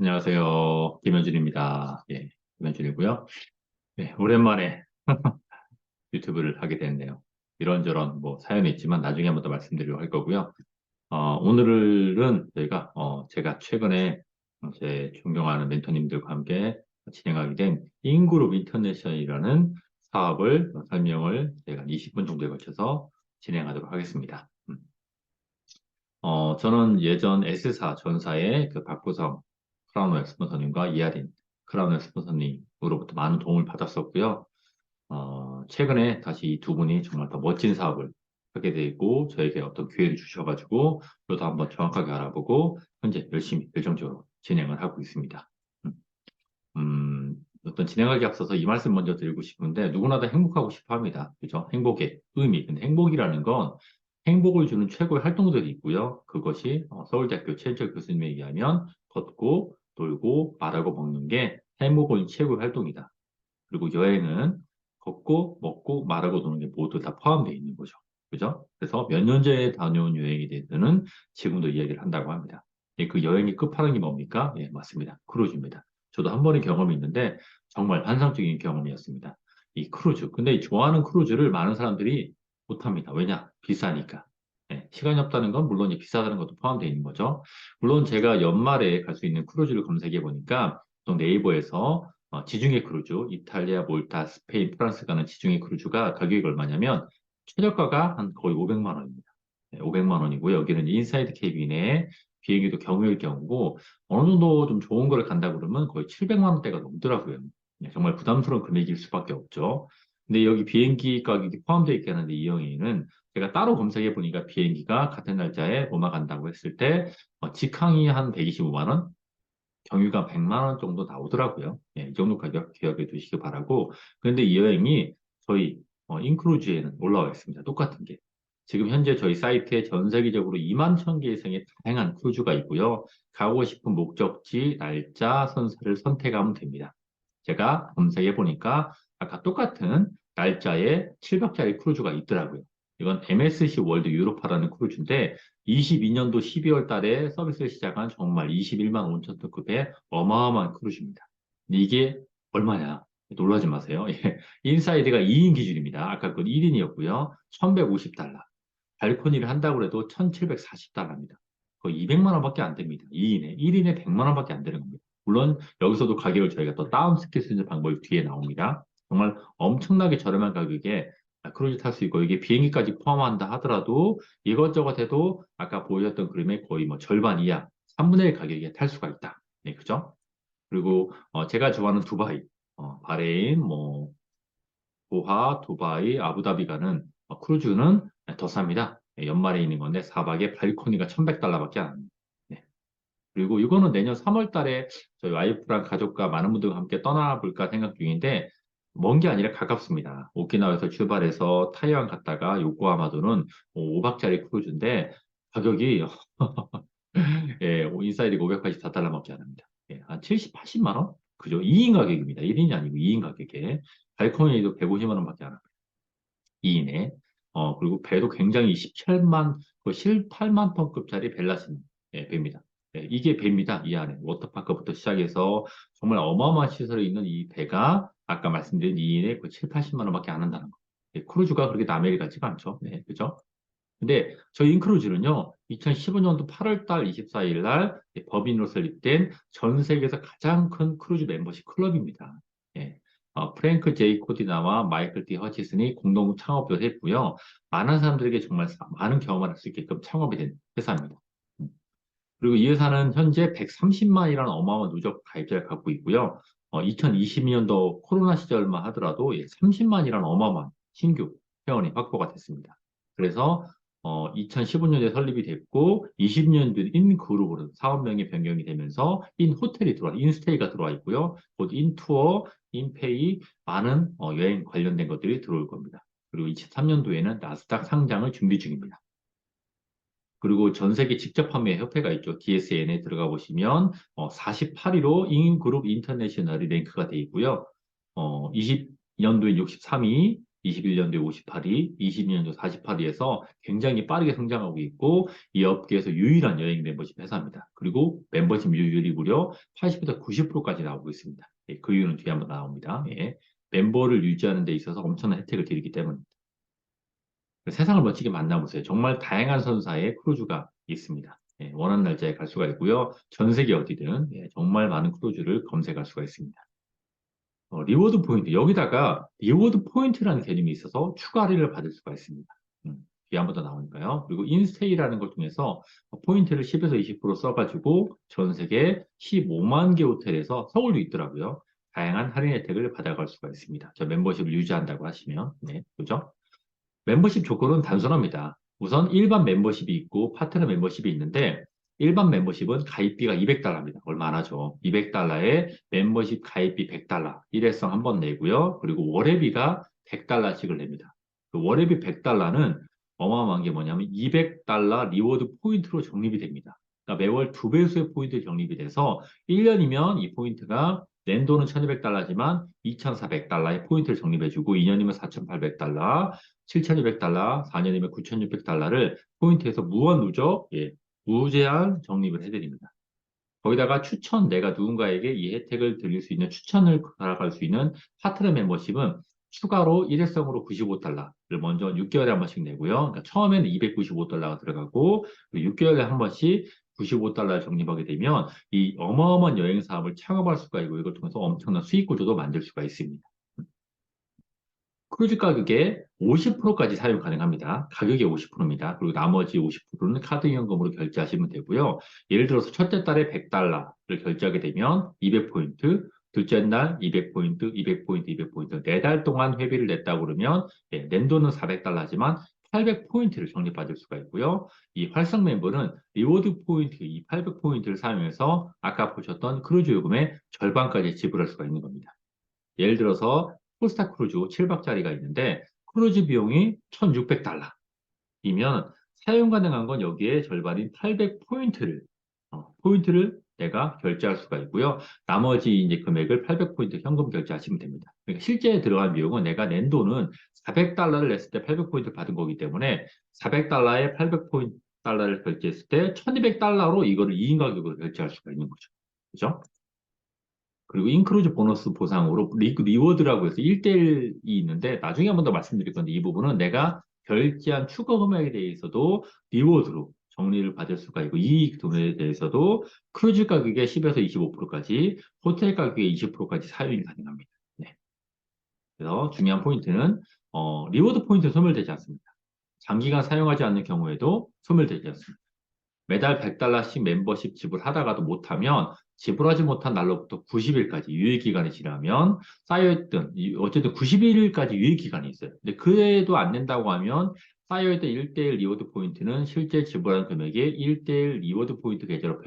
안녕하세요. 김현준입니다. 예, 김현준이고요. 예, 오랜만에 유튜브를 하게 됐네요. 이런저런 뭐 사연이 있지만 나중에 한번 더 말씀드리려고 할 거고요. 오늘은 저희가 제가 최근에 제 존경하는 멘토님들과 함께 진행하게 된 인그룹 인터내셔널이라는 사업을 설명을 제가 한 20분 정도에 걸쳐서 진행하도록 하겠습니다. 저는 예전 S사 전사의 그 박보성 크라운웰 스폰서님과 이하린 크라운웰 스폰서님으로부터 많은 도움을 받았었고요. 최근에 다시 이 두 분이 정말 더 멋진 사업을 하게 되고 저에게 어떤 기회를 주셔가지고 저도 한번 정확하게 알아보고 현재 열심히 열정적으로 진행을 하고 있습니다. 음, 어떤 진행하기 앞서서 이 말씀 먼저 드리고 싶은데 누구나 다 행복하고 싶어 합니다. 그죠? 행복의 의미. 근데 행복이라는 건 행복을 주는 최고의 활동들이 있고요. 그것이 서울대학교 최인철 교수님에 의하면 걷고 놀고 말하고 먹는 게 행복을 주는 최고의 활동이다. 그리고 여행은 걷고 먹고 말하고 노는 게 모두 다 포함되어 있는 거죠. 그죠? 그래서 몇 년 전에 다녀온 여행에 대해서는 지금도 이야기를 한다고 합니다. 예, 그 여행의 끝판왕이 뭡니까? 예, 맞습니다. 크루즈입니다. 저도 한 번의 경험이 있는데 정말 환상적인 경험이었습니다. 이 크루즈. 근데 이 좋아하는 크루즈를 많은 사람들이 못합니다. 왜냐? 비싸니까. 예, 시간이 없다는 건 물론 이 비싸다는 것도 포함되어 있는 거죠. 물론 제가 연말에 갈 수 있는 크루즈를 검색해 보니까 또 네이버에서 지중해 크루즈, 이탈리아, 몰타, 스페인, 프랑스 가는 지중해 크루즈가 가격이 얼마냐면 최저가가 한 거의 500만 원입니다. 500만 원이고 여기는 인사이드 캐비넷에 비행기도 경유일 경우고 어느 정도 좀 좋은 거를 간다 그러면 거의 700만 원대가 넘더라고요. 정말 부담스러운 금액일 수밖에 없죠. 근데 여기 비행기 가격이 포함되어 있게 하는데 이 여행은 제가 따로 검색해 보니까 비행기가 같은 날짜에 로마 간다고 했을 때 직항이 한 125만 원, 경유가 100만 원 정도 나오더라고요. 예, 이 정도 가격 기억해 두시기 바라고. 그런데 이 여행이 저희 인크루즈에는 올라와 있습니다. 똑같은 게. 지금 현재 저희 사이트에 전 세계적으로 2만 1개 이상의 다양한 크루즈가 있고요. 가고 싶은 목적지, 날짜, 선사를 선택하면 됩니다. 제가 검색해 보니까 아까 똑같은 날짜에 7박짜리 크루즈가 있더라고요. 이건 MSC 월드 유로파라는 크루즈인데 22년도 12월 달에 서비스를 시작한 정말 21만 5천 톤급의 어마어마한 크루즈입니다. 근데 이게 얼마냐? 놀라지 마세요. 예. 인사이드가 2인 기준입니다. 아까 그건 1인이었고요. 1150달러. 발코니를 한다고 해도 1740달러입니다. 거의 200만 원밖에 안 됩니다. 2인에. 1인에 100만 원밖에 안 되는 겁니다. 물론 여기서도 가격을 저희가 또 다운 시킬 수 있는 방법이 뒤에 나옵니다. 정말 엄청나게 저렴한 가격에 크루즈 탈 수 있고 이게 비행기까지 포함한다 하더라도 이것저것 해도 아까 보여줬던 그림의 거의 뭐 절반 이하, 3분의 1 가격에 탈 수가 있다. 네, 그죠? 그리고 제가 좋아하는 두바이, 바레인, 뭐 도하, 두바이, 아부다비 가는 크루즈는 더 쌉니다. 네, 연말에 있는 건데 4박에 발코니가 1100달러밖에 안 합니다. 네. 그리고 이거는 내년 3월 달에 저희 와이프랑 가족과 많은 분들과 함께 떠나볼까 생각 중인데 먼 게 아니라 가깝습니다. 오키나와에서 출발해서 타이완 갔다가 요코하마도는 5박짜리 크루즈인데 가격이 예, 인사이드 584달러밖에 안 합니다. 예, 한 70, 80만 원? 그죠? 2인 가격입니다. 1인이 아니고 2인 가격에. 발코니에도 150만 원밖에 안 합니다. 2인에. 그리고 배도 굉장히 17만, 18만 톤급짜리 벨라신 예, 배입니다. 예, 이게 배입니다. 이 안에. 워터파크부터 시작해서 정말 어마어마한 시설이 있는 이 배가 아까 말씀드린 2인에 그 7, 80만 원밖에 안 한다는 거. 예, 크루즈가 그렇게 남해를 가지가 않죠. 네, 그죠? 근데 저희 인크루즈는요, 2015년도 8월 달 24일 날 법인으로 설립된 전 세계에서 가장 큰 크루즈 멤버십 클럽입니다. 예. 프랭크 제이 코디나와 마이클 디 허치슨이 공동 창업을 했고요. 많은 사람들에게 정말 많은 경험을 할 수 있게끔 창업이 된 회사입니다. 음. 그리고 이 회사는 현재 130만이라는 어마어마한 누적 가입자를 갖고 있고요. 2022년도 코로나 시절만 하더라도 30만이라는 어마어마한 신규 회원이 확보가 됐습니다. 그래서 2015년에 설립이 됐고 20년도에 인그룹으로 사업명이 변경이 되면서 인호텔이 들어와, 인스테이가 들어와 있고요. 곧 인투어, 인페이 많은 여행 관련된 것들이 들어올 겁니다. 그리고 23년도에는 나스닥 상장을 준비 중입니다. 그리고 전 세계 직접 판매 협회가 있죠. DSN에 들어가 보시면 48위로 인그룹 인터내셔널이 랭크가 돼 있고요. 20년도에 63위, 21년도에 58위, 22년도 48위에서 굉장히 빠르게 성장하고 있고 이 업계에서 유일한 여행 멤버십 회사입니다. 그리고 멤버십 유율이 무려 80에서 90%까지 나오고 있습니다. 예, 그 이유는 뒤에 한번 나옵니다. 예, 멤버를 유지하는 데 있어서 엄청난 혜택을 드리기 때문입니다. 세상을 멋지게 만나보세요. 정말 다양한 선사의 크루즈가 있습니다. 예, 원하는 날짜에 갈 수가 있고요. 전 세계 어디든 예, 정말 많은 크루즈를 검색할 수가 있습니다. 리워드 포인트. 여기다가 리워드 포인트라는 개념이 있어서 추가 할인을 받을 수가 있습니다. 뒤에 한 번 더 나오니까요. 그리고 인스테이라는 걸 통해서 포인트를 10에서 20% 써가지고 전 세계 15만 개 호텔에서 서울도 있더라고요. 다양한 할인 혜택을 받아갈 수가 있습니다. 저 멤버십을 유지한다고 하시면, 네, 그죠? 멤버십 조건은 단순합니다. 우선 일반 멤버십이 있고 파트너 멤버십이 있는데 일반 멤버십은 가입비가 200달러입니다. 얼마 안 하죠. 200달러에 멤버십 가입비 100달러 일회성 한 번 내고요. 그리고 월회비가 100달러씩을 냅니다. 그 월회비 100달러는 어마어마한 게 뭐냐면 200달러 리워드 포인트로 적립이 됩니다. 그러니까 매월 두 배수의 포인트 적립이 돼서 1년이면 이 포인트가 낸 돈은 1200달러지만 2400달러의 포인트를 적립해주고 2년이면 4800달러 7,200달러, 4년이면 9,600달러를 포인트에서 무한 누적, 예, 무제한 적립을 해드립니다. 거기다가 추천, 내가 누군가에게 이 혜택을 드릴 수 있는 추천을 받아갈 수 있는 파트너 멤버십은 추가로 일회성으로 95달러를 먼저 6개월에 한 번씩 내고요. 그러니까 처음에는 295달러가 들어가고 6개월에 한 번씩 95달러를 적립하게 되면 이 어마어마한 여행 사업을 창업할 수가 있고 이걸 통해서 엄청난 수익 구조도 만들 수가 있습니다. 크루즈 가격의 50%까지 사용 가능합니다. 가격의 50%입니다. 그리고 나머지 50%는 카드 현금으로 결제하시면 되고요. 예를 들어서 첫째 달에 100달러를 결제하게 되면 200포인트, 둘째 날 200포인트, 200포인트, 200포인트. 4달 동안 회비를 냈다고 그러면 예, 낸 돈은 400달러지만 800포인트를 적립받을 수가 있고요. 이 활성 멤버는 리워드 포인트, 이 800포인트를 사용해서 아까 보셨던 크루즈 요금의 절반까지 지불할 수가 있는 겁니다. 예를 들어서 폴스타 크루즈 7박짜리가 있는데 크루즈 비용이 1,600달러이면 사용 가능한 건 여기에 절반인 800포인트를 포인트를 내가 결제할 수가 있고요. 나머지 이제 금액을 800포인트 현금 결제하시면 됩니다. 그러니까 실제 들어간 비용은 내가 낸 돈은 400달러를 냈을 때 800포인트 받은 거기 때문에 400달러에 800포인트 달러를 결제했을 때 1200달러로 이거를 2인 가격으로 결제할 수가 있는 거죠. 그죠? 그리고 인크루즈 보너스 보상으로 리워드라고 해서 1대1이 있는데 나중에 한 번 더 말씀드릴 건데 이 부분은 내가 결제한 추가 금액에 대해서도 리워드로 정리를 받을 수가 있고 이 돈에 대해서도 크루즈 가격의 10에서 25%까지 호텔 가격의 20%까지 사용이 가능합니다. 네. 그래서 중요한 포인트는 리워드 포인트 소멸되지 않습니다. 장기간 사용하지 않는 경우에도 소멸되지 않습니다. 매달 100달러씩 멤버십 지불하다가도 못하면 지불하지 못한 날로부터 90일까지 유예기간이 지나면 쌓여있던, 어쨌든 91일까지 유예기간이 있어요. 근데 그래도 안 된다고 하면 쌓여있던 1대1 리워드 포인트는 실제 지불한 금액의 1대1 리워드 포인트 계좌로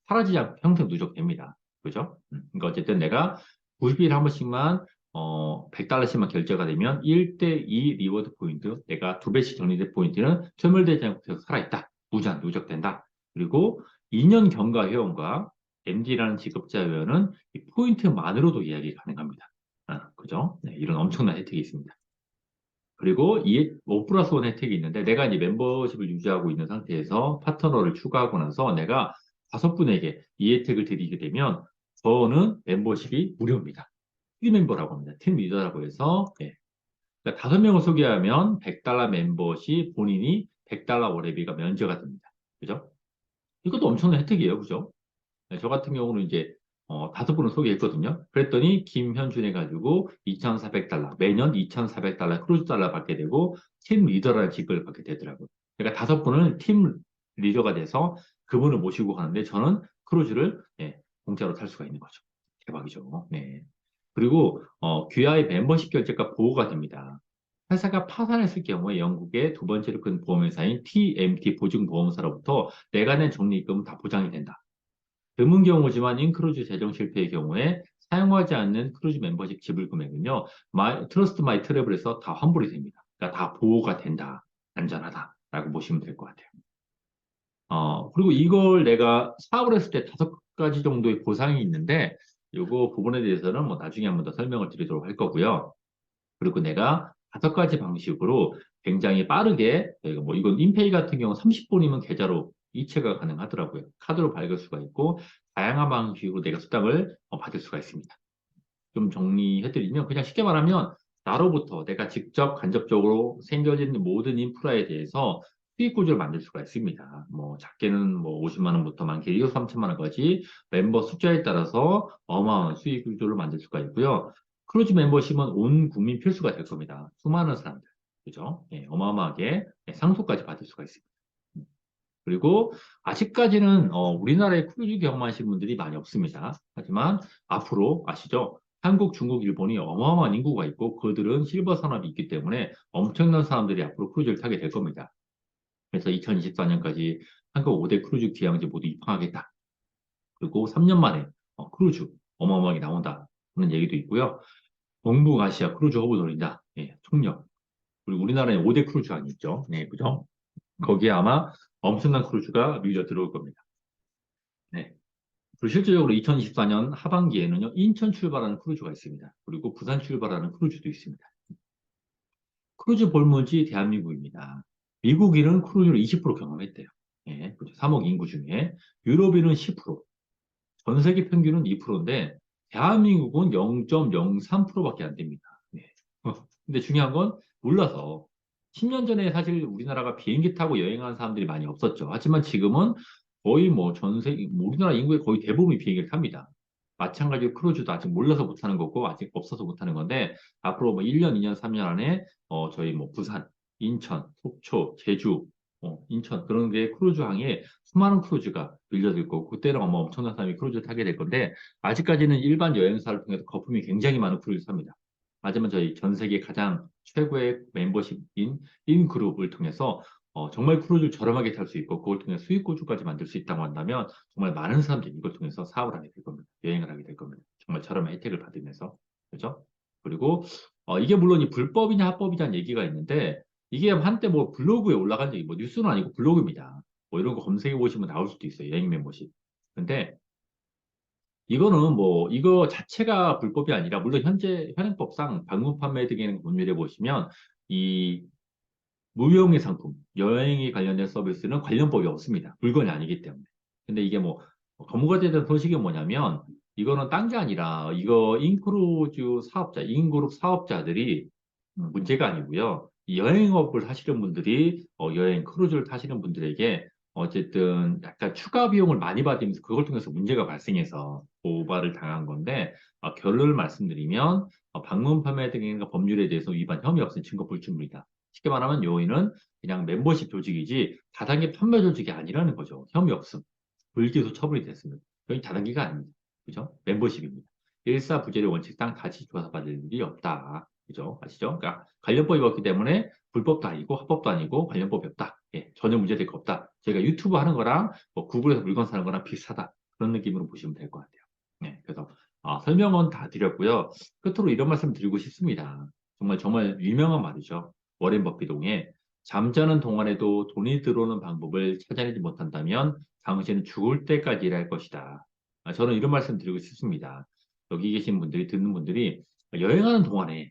사라지지 않고 평생 누적됩니다. 그죠? 그러니까 어쨌든 내가 90일 한 번씩만 100달러씩만 결제가 되면 1대2 리워드 포인트, 내가 두 배씩 정리된 포인트는 소멸되지 않고 계속 살아있다. 무제한 누적된다. 그리고 2년 경과 회원과 MD라는 직업자 회원은 이 포인트만으로도 이야기 가능합니다. 그죠? 네, 이런 엄청난 혜택이 있습니다. 그리고 이 5 플러스 1 혜택이 있는데 내가 이제 멤버십을 유지하고 있는 상태에서 파트너를 추가하고 나서 내가 5분에게 이 혜택을 드리게 되면 저는 멤버십이 무료입니다. 팀 멤버라고 합니다. 팀 리더라고 해서 네. 그러니까 5명을 소개하면 100달러 멤버십 본인이 100달러 월회비가 면제가 됩니다. 그죠? 이것도 엄청난 혜택이에요. 그죠? 네, 저 같은 경우는 이제 5분을 소개했거든요. 그랬더니 김현준 해가지고 2,400달러 매년 2,400달러 크루즈 달러 받게 되고 팀 리더라는 직급을 받게 되더라고요. 그러니까 5분을 팀 리더가 돼서 그분을 모시고 가는데 저는 크루즈를 예, 공짜로 탈 수가 있는 거죠. 대박이죠. 네. 그리고 귀하의 멤버십 결제가 보호가 됩니다. 회사가 파산했을 경우에 영국의 두 번째로 큰 보험회사인 TMT 보증보험사로부터 내가 낸 적립금은 다 보장이 된다. 드문 경우지만 인크루즈 재정 실패의 경우에 사용하지 않는 크루즈 멤버십 지불 금액은요, 트러스트 마이 트래블에서 다 환불이 됩니다. 그러니까 다 보호가 된다. 안전하다라고 보시면 될 것 같아요. 그리고 이걸 내가 사업을 했을 때 5가지 정도의 보상이 있는데, 요거 부분에 대해서는 뭐 나중에 한 번 더 설명을 드리도록 할 거고요. 그리고 내가 5가지 방식으로 굉장히 빠르게, 뭐 이건 인페이 같은 경우 30분이면 계좌로 이체가 가능하더라고요. 카드로 밝을 수가 있고, 다양한 방식으로 내가 수당을 받을 수가 있습니다. 좀 정리해드리면, 그냥 쉽게 말하면, 나로부터 내가 직접 간접적으로 생겨진 모든 인프라에 대해서 수익 구조를 만들 수가 있습니다. 뭐, 작게는 뭐 50만 원부터 많게 1억 3천만 원까지 멤버 숫자에 따라서 어마어마한 수익 구조를 만들 수가 있고요. 크루즈 멤버십은 온 국민 필수가 될 겁니다. 수많은 사람들. 그죠? 예, 어마어마하게 상속까지 받을 수가 있습니다. 그리고 아직까지는 우리나라에 크루즈 경험하신 분들이 많이 없습니다. 하지만 앞으로 아시죠? 한국, 중국, 일본이 어마어마한 인구가 있고 그들은 실버 산업이 있기 때문에 엄청난 사람들이 앞으로 크루즈를 타게 될 겁니다. 그래서 2024년까지 한국 5대 크루즈 기항제 모두 입항하겠다. 그리고 3년 만에 크루즈 어마어마하게 나온다. 그런 얘기도 있고요. 동북아시아 크루즈 허브 노린다. 예, 총력. 그리고 우리나라에 5대 크루즈항이 있죠. 네, 그죠? 거기에 아마 엄청난 크루즈가 밀려 들어올 겁니다. 네. 그리고 실질적으로 2024년 하반기에는요, 인천 출발하는 크루즈가 있습니다. 그리고 부산 출발하는 크루즈도 있습니다. 크루즈 볼모지 대한민국입니다. 미국인은 크루즈를 20% 경험했대요. 예, 그죠. 3억 인구 중에. 유럽인은 10%, 전 세계 평균은 2%인데, 대한민국은 0.03%밖에 안 됩니다. 네. 근데 중요한 건 몰라서 10년 전에 사실 우리나라가 비행기 타고 여행하는 사람들이 많이 없었죠. 하지만 지금은 거의 뭐 전 세계, 뭐 우리나라 인구의 거의 대부분이 비행기를 탑니다. 마찬가지로 크루즈도 아직 몰라서 못하는 거고 아직 없어서 못하는 건데 앞으로 뭐 1년, 2년, 3년 안에 저희 뭐 부산, 인천, 속초, 제주, 인천 그런 게 크루즈항에 수많은 크루즈가 밀려들 거고 그때는 아마 엄청난 사람이 크루즈를 타게 될 건데 아직까지는 일반 여행사를 통해서 거품이 굉장히 많은 크루즈를 탑니다. 하지만 저희 전 세계 가장 최고의 멤버십인 인그룹을 통해서 정말 크루즈를 저렴하게 탈 수 있고 그걸 통해 수익 구조까지 만들 수 있다고 한다면 정말 많은 사람들이 이걸 통해서 사업을 하게 될 겁니다. 여행을 하게 될 겁니다. 정말 저렴한 혜택을 받으면서 그죠? 그리고 이게 물론 이 불법이냐 합법이냐는 얘기가 있는데 이게 한때 뭐 블로그에 올라간 적이 뭐 뉴스는 아니고 블로그입니다. 뭐 이런 거 검색해 보시면 나올 수도 있어요. 여행 멤버십. 근데 이거는 뭐 이거 자체가 불법이 아니라 물론 현재 현행법상 방문 판매 등의 법률에 보시면 이 무형의 상품, 여행에 관련된 서비스는 관련법이 없습니다. 물건이 아니기 때문에. 근데 이게 뭐 거부가 되는 소식이 뭐냐면 이거는 딴 게 아니라 이거 인크루즈 사업자, 인그룹 사업자들이 문제가 아니고요. 이 여행업을 하시는 분들이 여행 크루즈를 타시는 분들에게 어쨌든 약간 추가 비용을 많이 받으면서 그걸 통해서 문제가 발생해서 고발을 당한 건데 결론을 말씀드리면 방문 판매 등의 법률에 대해서 위반 혐의 없은 증거 불충분이다. 쉽게 말하면 요인은 그냥 멤버십 조직이지 다단계 판매 조직이 아니라는 거죠. 혐의 없음. 불기소 처분이 됐습니다. 여기 다단계가 아닙니다. 그죠? 멤버십입니다. 일사부재의 원칙상 다시 조사받을 일이 없다. 그죠? 아시죠? 그러니까 관련법이 없기 때문에 불법도 아니고 합법도 아니고 관련법이 없다. 예, 전혀 문제될 거 없다. 저희가 유튜브 하는 거랑 뭐 구글에서 물건 사는 거랑 비슷하다. 그런 느낌으로 보시면 될 것 같아요. 네, 그래서 설명은 다 드렸고요. 끝으로 이런 말씀 드리고 싶습니다. 정말 정말 유명한 말이죠. 워렌 버핏 동의 잠자는 동안에도 돈이 들어오는 방법을 찾아내지 못한다면 당신은 죽을 때까지 일할 것이다. 저는 이런 말씀 드리고 싶습니다. 여기 계신 분들이 듣는 분들이 여행하는 동안에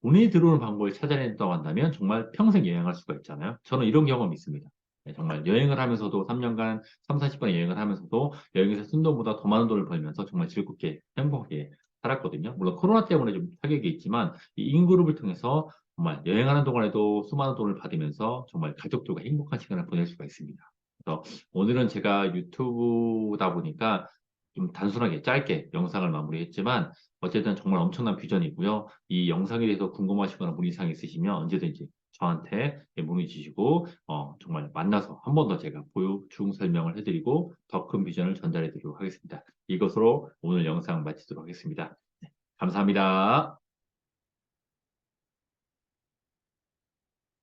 돈이 들어오는 방법을 찾아낸다고 한다면 정말 평생 여행할 수가 있잖아요. 저는 이런 경험이 있습니다. 네, 정말 여행을 하면서도 3년간, 3, 40번 여행을 하면서도 여행에서 쓴 돈보다 더 많은 돈을 벌면서 정말 즐겁게 행복하게 살았거든요. 물론 코로나 때문에 좀 타격이 있지만 이 인그룹을 통해서 정말 여행하는 동안에도 수많은 돈을 받으면서 정말 가족들과 행복한 시간을 보낼 수가 있습니다. 그래서 오늘은 제가 유튜브다 보니까 좀 단순하게 짧게 영상을 마무리했지만 어쨌든 정말 엄청난 비전이고요. 이 영상에 대해서 궁금하시거나 문의사항 있으시면 언제든지 저한테 문의 주시고 정말 만나서 한 번 더 제가 보충 설명을 해드리고 더 큰 비전을 전달해 드리도록 하겠습니다. 이것으로 오늘 영상 마치도록 하겠습니다. 네, 감사합니다.